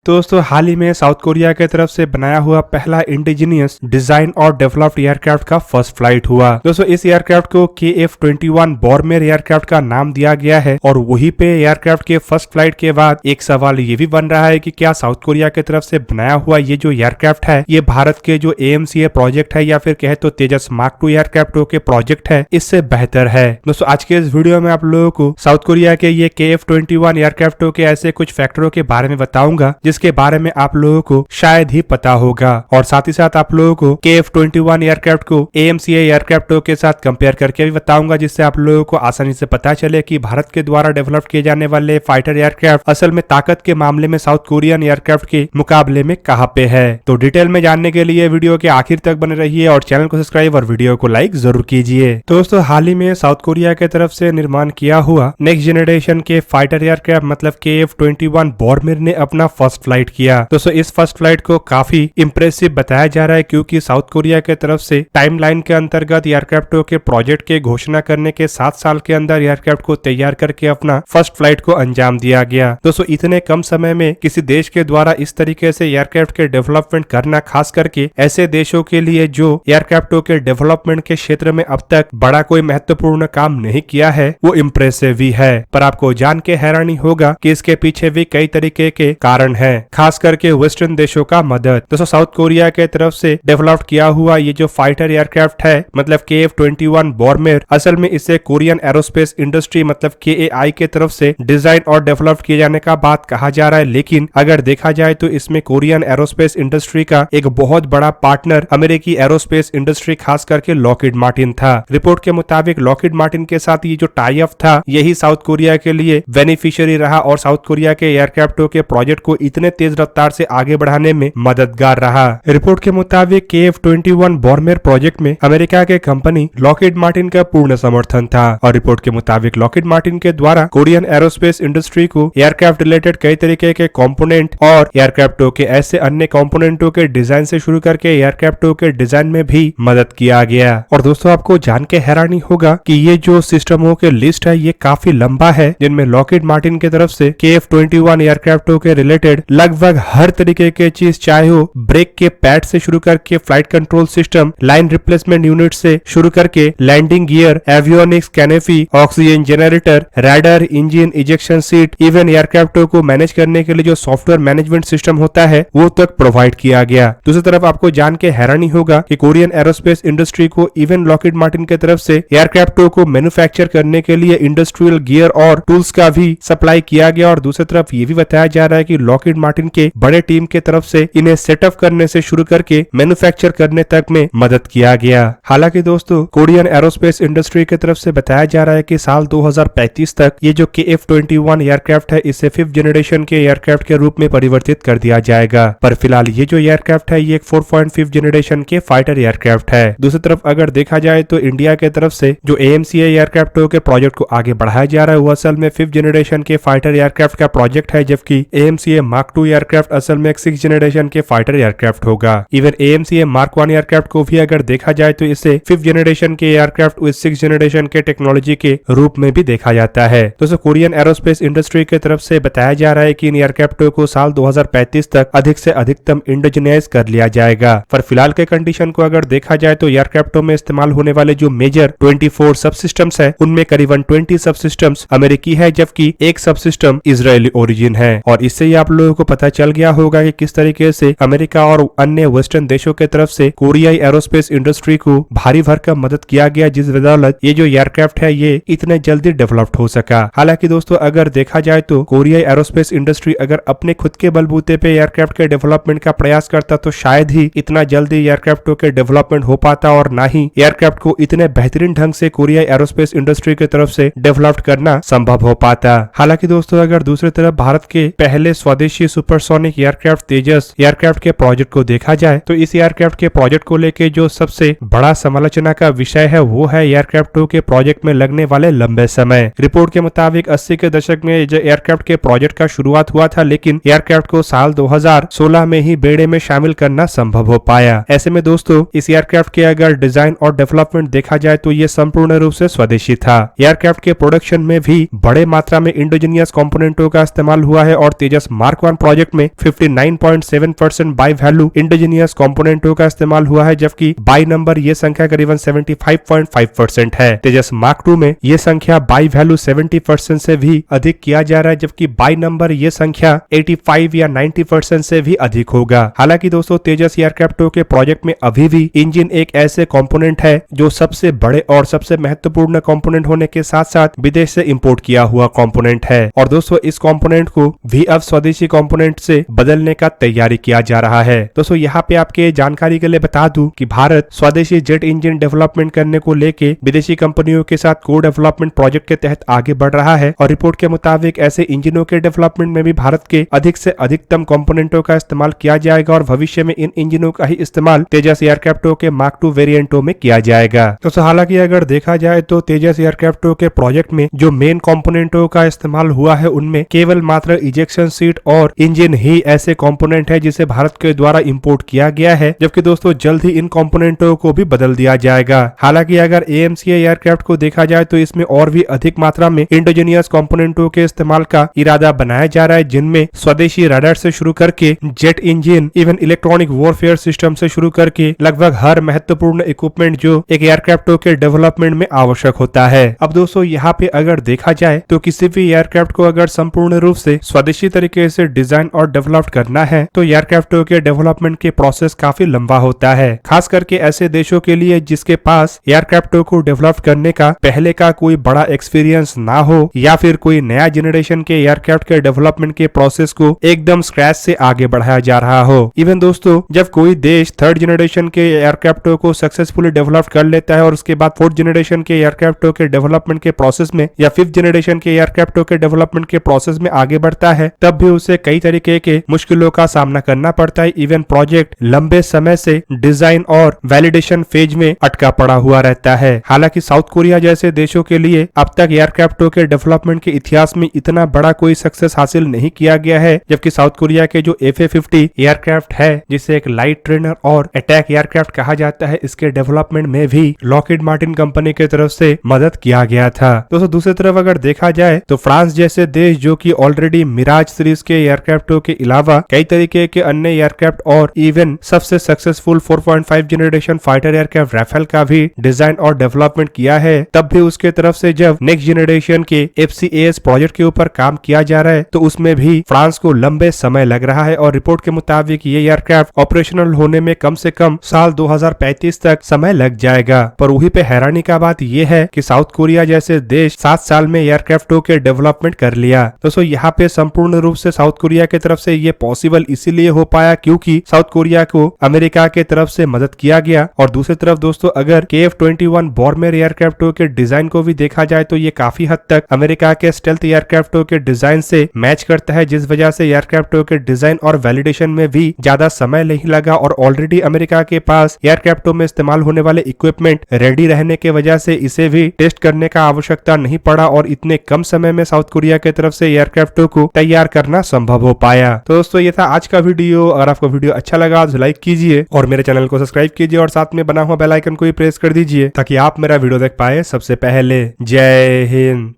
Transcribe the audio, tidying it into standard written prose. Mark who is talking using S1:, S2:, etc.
S1: दोस्तों हाल ही में south Korea की तरफ से बनाया हुआ पहला इंडिजिनियस डिजाइन और डेवलप्ड एयरक्राफ्ट का फर्स्ट फ्लाइट हुआ। दोस्तों इस एयरक्राफ्ट को KF-21 बॉर्मेर एयरक्राफ्ट का नाम दिया गया है और वहीं पे एयरक्राफ्ट के फर्स्ट फ्लाइट के बाद एक सवाल ये भी बन रहा है कि क्या साउथ कोरिया की तरफ से बनाया हुआ ये जो एयरक्राफ्ट है ये भारत के जो AMCA प्रोजेक्ट है या फिर कहे तो तेजस मार्क 2 एयरक्राफ्टों के प्रोजेक्ट है इससे बेहतर है। दोस्तों आज के इस वीडियो में आप लोगों को साउथ कोरिया के ये KF-21 एयरक्राफ्टों के ऐसे कुछ फैक्टरों के बारे में बताऊंगा जिसके बारे में आप लोगों को शायद ही पता होगा और साथ ही साथ आप लोगों को KF-21 एयरक्राफ्ट को AMCA एयरक्राफ्टों के साथ कंपेयर करके भी बताऊंगा जिससे आप लोगों को आसानी से पता चले कि भारत के द्वारा डेवलप किए जाने वाले फाइटर एयरक्राफ्ट असल में ताकत के मामले में साउथ कोरियन एयरक्राफ्ट के मुकाबले में कहां पे है। तो डिटेल में जानने के लिए वीडियो के आखिर तक बने रहिए और चैनल को सब्सक्राइब और वीडियो को लाइक जरूर कीजिए। दोस्तों हाल ही में साउथ कोरिया की तरफ से निर्माण किया हुआ नेक्स्ट जनरेशन के फाइटर एयरक्राफ्ट मतलब KF-21 बॉर्मेर ने अपना फर्स्ट फ्लाइट किया। दोस्तों इस फर्स्ट फ्लाइट को काफी इंप्रेसिव बताया जा रहा है क्योंकि साउथ कोरिया की तरफ से टाइमलाइन के अंतर्गत एयरक्राफ्टों के प्रोजेक्ट के घोषणा करने के 7 साल के अंदर एयरक्राफ्ट को तैयार करके अपना फर्स्ट फ्लाइट को अंजाम दिया गया। दोस्तों इतने कम समय में किसी देश के द्वारा इस तरीके से एयरक्राफ्ट के डेवलपमेंट करना खास करके ऐसे देशों के लिए जो एयरक्राफ्टों के डेवलपमेंट के क्षेत्र में अब तक बड़ा कोई महत्वपूर्ण काम नहीं किया है वो इम्प्रेसिव ही है। पर आपको जान के हैरानी होगा कि इसके पीछे भी कई तरीके के कारण है, खास करके वेस्टर्न देशों का मदद। दोस्तों साउथ कोरिया के तरफ से डेवलप किया हुआ ये जो फाइटर एयरक्राफ्ट है मतलब KF-21 बॉर्मेर असल में इसे कोरियन एरोस्पेस इंडस्ट्री मतलब KAI के तरफ से डिजाइन और डेवलप किए जाने का बात कहा जा रहा है, लेकिन अगर देखा जाए तो इसमें कोरियन एरोस्पेस इंडस्ट्री का एक बहुत बड़ा पार्टनर अमेरिकी एरोस्पेस इंडस्ट्री खास करके लॉकहीड मार्टिन था। रिपोर्ट के मुताबिक लॉकहीड मार्टिन के साथ ये जो टाई अप था यही साउथ कोरिया के लिए बेनिफिशियरी रहा और साउथ कोरिया के एयरक्राफ्टों के प्रोजेक्ट को इतने तेज रफ्तार से आगे बढ़ाने में मददगार रहा। रिपोर्ट के मुताबिक KF-21 बॉर्मेर प्रोजेक्ट में अमेरिका के कंपनी लॉकहीड मार्टिन का पूर्ण समर्थन था और रिपोर्ट के मुताबिक लॉकहीड मार्टिन के द्वारा कोरियन एरोस्पेस इंडस्ट्री को एयरक्राफ्ट रिलेटेड कई तरीके के कंपोनेंट और एयरक्राफ्टों के ऐसे अन्य कंपोनेंटों के डिजाइन से शुरू करके एयरक्राफ्टों के डिजाइन में भी मदद किया गया। और दोस्तों आपको जान के हैरानी होगा कि ये जो सिस्टमों के लिस्ट है ये काफी लंबा है जिनमें लॉकहीड मार्टिन की तरफ से KF-21 एयरक्राफ्टों के रिलेटेड लगभग हर तरीके के चीज चाहे वो ब्रेक के पैड से शुरू करके flight control system line replacement unit से शुरू करके landing gear avionics canopy oxygen generator radar engine ejection seat even एयरक्राफ्टों को मैनेज करने के लिए जो सॉफ्टवेयर मैनेजमेंट सिस्टम होता है वो तक प्रोवाइड किया गया। दूसरी तरफ आपको जान के हैरानी होगा कि कोरियन एरोस्पेस इंडस्ट्री को इवन लॉकहीड मार्टिन की तरफ से एयरक्राफ्टों को मैन्युफैक्चर करने के लिए इंडस्ट्रियल गियर और टूल्स का भी सप्लाई किया गया और दूसरी तरफ ये भी बताया जा रहा है कि लॉकहीड मार्टिन के बड़े टीम के तरफ से इन्हें सेटअप करने से शुरू करके मैन्युफैक्चर करने तक में मदद किया गया। हालांकि दोस्तों कोरियन एरोस्पेस इंडस्ट्री की तरफ से बताया जा रहा है कि साल 2035 तक ये जो KF-21 एयरक्राफ्ट है इसे 5th जनरेशन के एयरक्राफ्ट के रूप में परिवर्तित कर दिया जाएगा। पर फिलहाल ये जो एयरक्राफ्ट है ये एक 4.5 जनरेशन के फाइटर एयरक्राफ्ट है। दूसरी तरफ अगर देखा जाए तो इंडिया के तरफ से जो AMCA एयरक्राफ्टों के प्रोजेक्ट को आगे बढ़ाया जा रहा है वो असल में 5th जनरेशन के फाइटर एयरक्राफ्ट का प्रोजेक्ट है, जबकि AMCA मार्क 2 एयरक्राफ्ट असल में एक 6th जनरेशन के फाइटर एयरक्राफ्ट होगा। इवन AMCA मार्क 1 एयरक्राफ्ट को भी अगर देखा जाए तो इसे 5th जनरेशन के एयरक्राफ्ट विद 6th जनरेशन के टेक्नोलॉजी के रूप में भी देखा जाता है। दोस्तों कोरियन एरोस्पेस इंडस्ट्री की तरफ से बताया जा रहा है कि इन एयरक्राफ्टों को साल 2035 तक अधिक से अधिकतम इंडिजिनाइज कर लिया जाएगा। पर फिलहाल के कंडीशन को अगर देखा जाए तो एयरक्राफ्टों में इस्तेमाल होने वाले जो मेजर 24 सब सिस्टम्स है उनमें करीबन 20 सब सिस्टम्स अमेरिकी है जबकि एक सब सिस्टम इजरायली ओरिजिन है। और इससे ही आप लोगों को पता चल गया होगा कि किस तरीके से अमेरिका और अन्य वेस्टर्न देशों के तरफ से कोरियाई एरोस्पेस इंडस्ट्री को भारी भरकम मदद किया गया जिस बदौलत ये जो एयरक्राफ्ट है ये इतने जल्दी डेवलप्ड हो सका। हालांकि दोस्तों अगर देखा जाए तो कोरियाई एरोस्पेस इंडस्ट्री अगर अपने खुद के बलबूते पे एयरक्राफ्ट के डेवलपमेंट का प्रयास करता तो शायद ही इतना जल्दी एयरक्राफ्टों के डेवलपमेंट हो पाता और ना ही एयरक्राफ्ट को इतने बेहतरीन ढंग से कोरियाई एरोस्पेस इंडस्ट्री की तरफ से डेवलप करना संभव हो पाता। हालांकि दोस्तों अगर दूसरी तरफ भारत के पहले स्वदेशी सुपरसोनिक एयरक्राफ्ट तेजस एयरक्राफ्ट के प्रोजेक्ट को देखा जाए तो इस एयरक्राफ्ट के प्रोजेक्ट को लेके जो सबसे बड़ा समालोचना का विषय है वो है एयरक्राफ्टों के प्रोजेक्ट में लगने वाले लंबे समय। रिपोर्ट के मुताबिक 80 के दशक में एयरक्राफ्ट के प्रोजेक्ट का शुरुआत हुआ था लेकिन एयरक्राफ्ट को साल 2016 में ही बेड़े में शामिल करना संभव हो पाया। ऐसे में दोस्तों इस एयरक्राफ्ट के अगर डिजाइन और डेवलपमेंट देखा जाए तो ये संपूर्ण रूप से स्वदेशी था। एयरक्राफ्ट के प्रोडक्शन में भी बड़े मात्रा में इंडोजिनियस कंपोनेंटों का इस्तेमाल हुआ है और तेजस मार्क 1 2021 प्रोजेक्ट में 59.7% बाई वैल्यू इंडिजीनियस कंपोनेंटों का इस्तेमाल हुआ है, जबकि बाई नंबर ये संख्या करीबन 75.5% है। तेजस मार्क 2 में ये संख्या बाई वैल्यू 70% से भी अधिक किया जा रहा है, जबकि बाई नंबर ये संख्या 85 या 90% से भी अधिक होगा। हालांकि दोस्तों तेजस एयरक्राफ्ट के प्रोजेक्ट में अभी भी इंजन एक ऐसे कंपोनेंट है जो सबसे बड़े और सबसे महत्वपूर्ण कंपोनेंट होने के साथ साथ विदेश से इंपोर्ट किया हुआ कंपोनेंट है। और दोस्तों इस कंपोनेंट को भी अब स्वदेशी कंपोनेंट से बदलने का तैयारी किया जा रहा है। दोस्तों यहाँ पे आपके जानकारी के लिए बता दूं कि भारत स्वदेशी जेट इंजन डेवलपमेंट करने को लेके विदेशी कंपनियों के साथ को डेवलपमेंट प्रोजेक्ट के तहत आगे बढ़ रहा है और रिपोर्ट के मुताबिक ऐसे इंजनों के डेवलपमेंट में भी भारत के अधिक से अधिकतम कंपोनेंटों का इस्तेमाल किया जाएगा और भविष्य में इन इंजनों का ही इस्तेमाल तेजस एयरक्राफ्टों के मार्क 2 वेरिएंटों में किया जाएगा। तो हालांकि अगर देखा जाए तो तेजस एयरक्राफ्टों के प्रोजेक्ट में जो मेन कंपोनेंटों का इस्तेमाल हुआ है उनमें केवल मात्र इजेक्शन सीट और इंजन ही ऐसे कंपोनेंट है जिसे भारत के द्वारा इंपोर्ट किया गया है, जबकि दोस्तों जल्द ही इन कंपोनेंटों को भी बदल दिया जाएगा। हालांकि अगर AMCA एयरक्राफ्ट को देखा जाए तो इसमें और भी अधिक मात्रा में इंडिजीनियस कंपोनेंटों के इस्तेमाल का इरादा बनाया जा रहा है, जिनमें स्वदेशी रडार से शुरू करके jet engine, even electronic warfare system से शुरू करके लगभग हर महत्वपूर्ण इक्विपमेंट जो एक एयरक्राफ्ट के डेवलपमेंट में आवश्यक होता है। अब दोस्तों यहाँ पे अगर देखा जाए तो किसी भी एयरक्राफ्ट को अगर संपूर्ण रूप से स्वदेशी तरीके से डिजाइन और डेवलप करना है तो एयरक्राफ्टों के डेवलपमेंट के प्रोसेस काफी लंबा होता है, खास करके ऐसे देशों के लिए जिसके पास एयरक्राफ्टों को डेवलप करने का पहले का कोई बड़ा एक्सपीरियंस ना हो या फिर कोई नया जनरेशन के एयरक्राफ्ट के डेवलपमेंट के प्रोसेस को एकदम स्क्रैच से आगे बढ़ाया जा रहा हो। इवन दोस्तों जब कोई देश थर्ड जनरेशन के एयरक्राफ्टों को सक्सेसफुली डेवलप कर लेता है और उसके बाद फोर्थ जनरेशन के एयरक्राफ्टों के डेवलपमेंट के प्रोसेस में या फिफ्थ जनरेशन के एयरक्राफ्टों के डेवलपमेंट के प्रोसेस में आगे बढ़ता है, तब भी उसे कई तरीके के मुश्किलों का सामना करना पड़ता है। इवन प्रोजेक्ट लंबे समय से डिजाइन और वैलिडेशन फेज में अटका पड़ा हुआ रहता है। हालांकि साउथ कोरिया जैसे देशों के लिए अब तक एयरक्राफ्टों के डेवलपमेंट के इतिहास में इतना बड़ा कोई सक्सेस हासिल नहीं किया गया है, जबकि साउथ कोरिया के जो FA-50 एयरक्राफ्ट है जिसे एक लाइट ट्रेनर और अटैक एयरक्राफ्ट कहा जाता है, इसके डेवलपमेंट में भी लॉकहीड मार्टिन कंपनी की तरफ से मदद किया गया था। दोस्तों दूसरी तरफ अगर देखा जाए तो फ्रांस जैसे देश जो कि ऑलरेडी मिराज सीरीज के एयरक्राफ्टों के अलावा कई तरीके के अन्य एयरक्राफ्ट और इवन सबसे successful 4.5 generation fighter aircraft Rafale का भी डिजाइन और डेवलपमेंट किया है, तब भी उसके तरफ से जब नेक्स्ट जनरेशन के FCAS प्रोजेक्ट के ऊपर काम किया जा रहा है तो उसमें भी फ्रांस को लंबे समय लग रहा है और रिपोर्ट के मुताबिक ये एयरक्राफ्ट ऑपरेशनल होने में कम से कम साल 2035 तक समय लग जाएगा। पर वहीं पे हैरानी का बात यह है कि साउथ कोरिया जैसे देश 7 साल में एयरक्राफ्टों के डेवलपमेंट कर लिया। दोस्तों यहाँ पे संपूर्ण रूप से साउथ कोरिया की तरफ से ये पॉसिबल इसीलिए हो पाया क्योंकि साउथ कोरिया को अमेरिका के तरफ से मदद किया गया। और दूसरी तरफ दोस्तों अगर KF-21 बॉर्मेर एयरक्राफ्टों के डिजाइन को भी देखा जाए तो ये काफी हद तक अमेरिका के स्टेल्थ एयरक्राफ्टों के डिजाइन से मैच करता है, जिस वजह से एयरक्राफ्टों के डिजाइन और वैलिडेशन में भी ज्यादा समय नहीं लगा और ऑलरेडी अमेरिका के पास एयरक्राफ्टों में इस्तेमाल होने वाले इक्विपमेंट रेडी रहने के वजह से इसे भी टेस्ट करने का आवश्यकता नहीं पड़ा और इतने कम समय में साउथ कोरिया की तरफ से एयरक्राफ्टों को तैयार करना संभव हो पाया। तो दोस्तों ये था आज का वीडियो। अगर आपको वीडियो अच्छा लगा तो लाइक कीजिए और मेरे चैनल को सब्सक्राइब कीजिए और साथ में बना हुआ बेल आइकन को भी प्रेस कर दीजिए ताकि आप मेरा वीडियो देख पाए सबसे पहले। जय हिंद।